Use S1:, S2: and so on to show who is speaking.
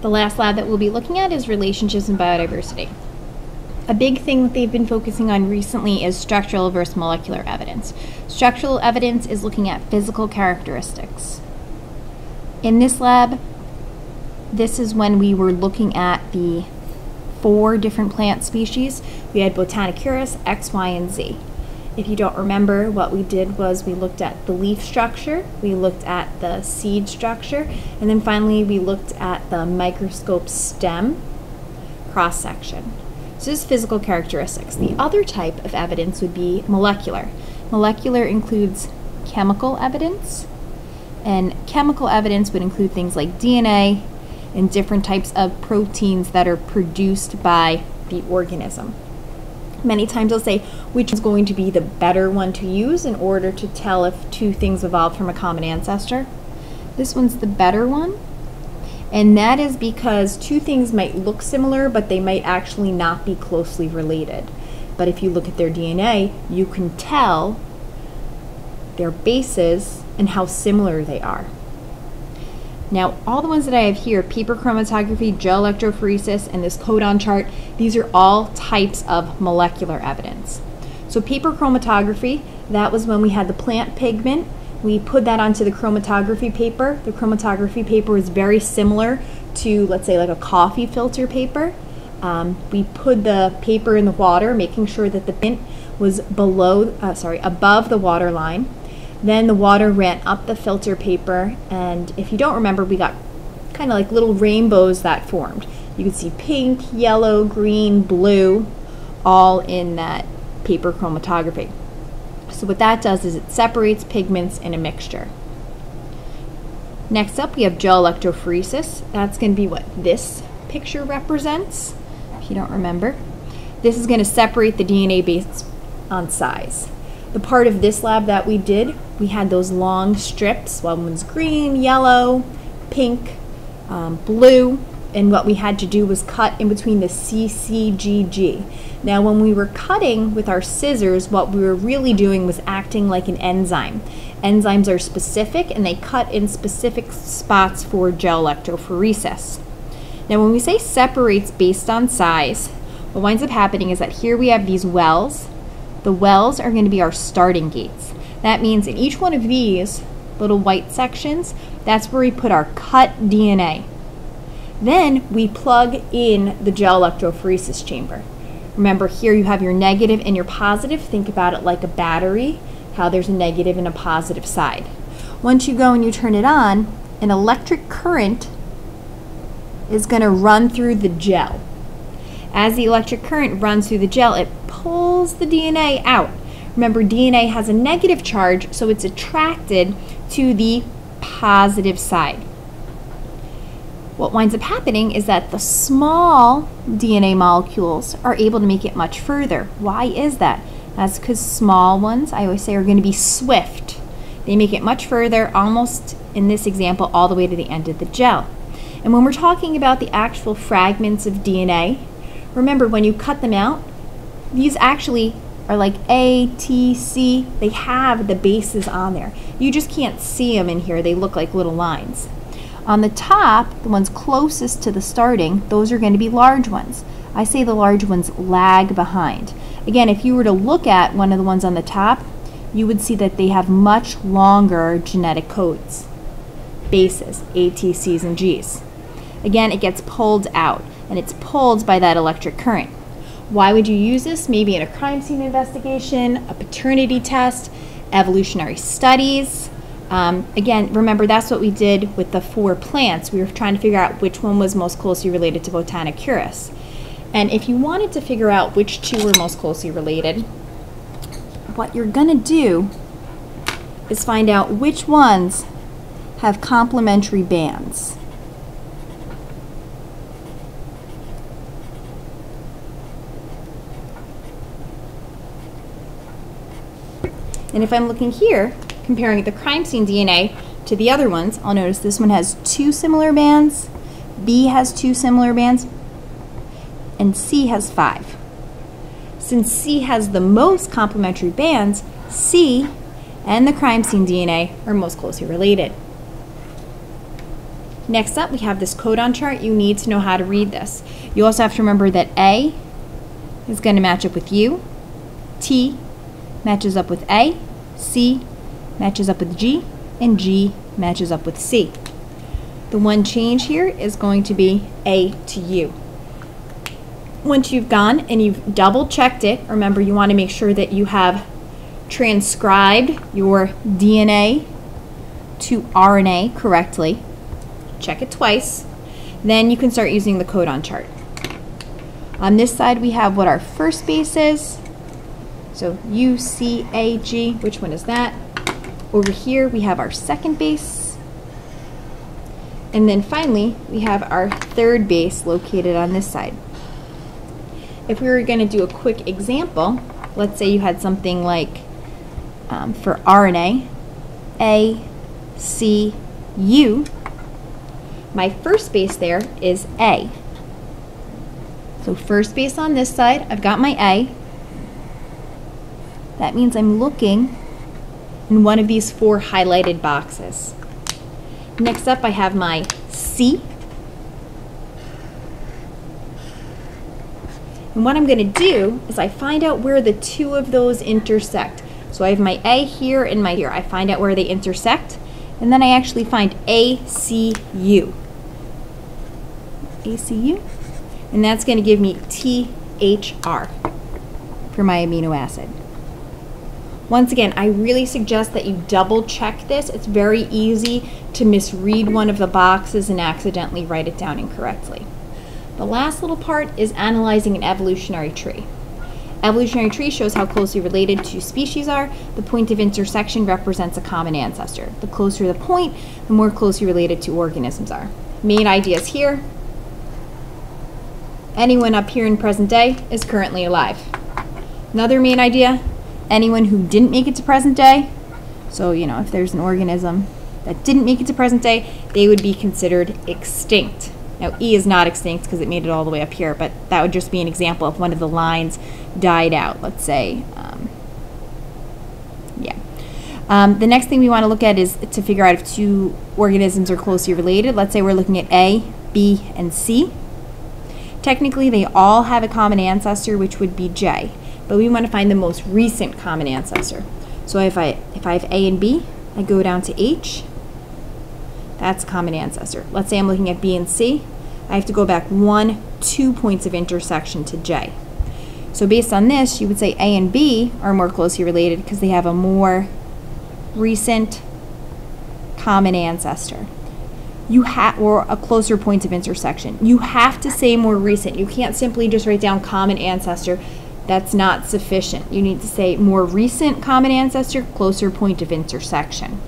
S1: The last lab that we'll be looking at is relationships in biodiversity. A big thing that they've been focusing on recently is structural versus molecular evidence. Structural evidence is looking at physical characteristics. In this lab, this is when we were looking at the 4 different plant species. We had Botanicurus, X, Y, and Z. If you don't remember, what we did was we looked at the leaf structure, we looked at the seed structure, and then finally we looked at the microscope stem cross-section. So this is physical characteristics. The other type of evidence would be molecular. Molecular includes chemical evidence, and chemical evidence would include things like DNA and different types of proteins that are produced by the organism. Many times they'll say which is going to be the better one to use in order to tell if 2 things evolved from a common ancestor. This one's the better one, and that is because 2 things might look similar, but they might actually not be closely related. But if you look at their DNA, you can tell their bases and how similar they are. Now, all the ones that I have here, paper chromatography, gel electrophoresis, and this Codon chart, these are all types of molecular evidence. So paper chromatography, that was when we had the plant pigment. We put that onto the chromatography paper. The chromatography paper is very similar to, let's say, like a coffee filter paper. We put the paper in the water, making sure that the pigment was above the water line. Then the water ran up the filter paper, and if you don't remember, we got kind of like little rainbows that formed. You could see pink, yellow, green, blue, all in that paper chromatography. So what that does is it separates pigments in a mixture. Next up, we have gel electrophoresis. That's going to be what this picture represents, if you don't remember. This is going to separate the DNA based on size. The part of this lab that we did, we had those long strips. One was green, yellow, pink, blue, and what we had to do was cut in between the CCGG. Now when we were cutting with our scissors, what we were really doing was acting like an enzyme. Enzymes are specific and they cut in specific spots for gel electrophoresis. Now when we say separates based on size, what winds up happening is that here we have these wells. The wells are going to be our starting gates. That means in each one of these little white sections, that's where we put our cut DNA. Then we plug in the gel electrophoresis chamber. Remember, here you have your negative and your positive. Think about it like a battery, how there's a negative and a positive side. Once you go and you turn it on, an electric current is going to run through the gel. As the electric current runs through the gel, it pulls the DNA out. Remember, DNA has a negative charge, so it's attracted to the positive side. What winds up happening is that the small DNA molecules are able to make it much further. Why is that? That's because small ones, I always say, are going to be swift. They make it much further, almost in this example, all the way to the end of the gel. And when we're talking about the actual fragments of DNA, remember when you cut them out, these actually are like A, T, C. They have the bases on there. You just can't see them in here. They look like little lines. On the top, the ones closest to the starting, those are going to be large ones. I say the large ones lag behind. Again, if you were to look at one of the ones on the top, you would see that they have much longer genetic codes, bases, A, T, C's, and G's. Again, it gets pulled out, and it's pulled by that electric current. Why would you use this? Maybe in a crime scene investigation, a paternity test, evolutionary studies. Again, remember that's what we did with the 4 plants. We were trying to figure out which one was most closely related to Botanicurus. And if you wanted to figure out which 2 were most closely related, what you're going to do is find out which ones have complementary bands. And if I'm looking here, comparing the crime scene DNA to the other ones, I'll notice this one has 2 similar bands, B has 2 similar bands, and C has 5. Since C has the most complementary bands, C and the crime scene DNA are most closely related. Next up, we have this codon chart. You need to know how to read this. You also have to remember that A is going to match up with U, T matches up with A, C matches up with G, and G matches up with C. The one change here is going to be A to U. Once you've gone and you've double checked it, remember you want to make sure that you have transcribed your DNA to RNA correctly. Check it twice. Then you can start using the codon chart. On this side we have what our first base is. So UCAG, which one is that? Over here we have our second base. And then finally we have our third base located on this side. If we were going to do a quick example, let's say you had something like for RNA, A, C, U. My first base there is A. So first base on this side, I've got my A. That means I'm looking in one of these 4 highlighted boxes. Next up, I have my C. And what I'm going to do is I find out where the 2 of those intersect. So I have my A here and my here. I find out where they intersect, and then I actually find ACU. ACU. And that's going to give me THR for my amino acid. Once again, I really suggest that you double check this. It's very easy to misread one of the boxes and accidentally write it down incorrectly. The last little part is analyzing an evolutionary tree. Evolutionary tree shows how closely related two species are. The point of intersection represents a common ancestor. The closer the point, the more closely related two organisms are. Main ideas here. Anyone up here in present day is currently alive. Another main idea, anyone who didn't make it to present day, so if there's an organism that didn't make it to present day, they would be considered extinct. Now E is not extinct because it made it all the way up here, but that would just be an example if one of the lines died out, let's say. The next thing we want to look at is to figure out if two organisms are closely related. Let's say we're looking at A, B, and C. Technically, they all have a common ancestor, which would be J, but we want to find the most recent common ancestor. So if I have A and B, I go down to H. That's a common ancestor. Let's say I'm looking at B and C. I have to go back 2 points of intersection to J. So based on this, you would say A and B are more closely related because they have a more recent common ancestor. Or a closer point of intersection. You have to say more recent. You can't simply just write down common ancestor. That's not sufficient. You need to say more recent common ancestor, closer point of intersection.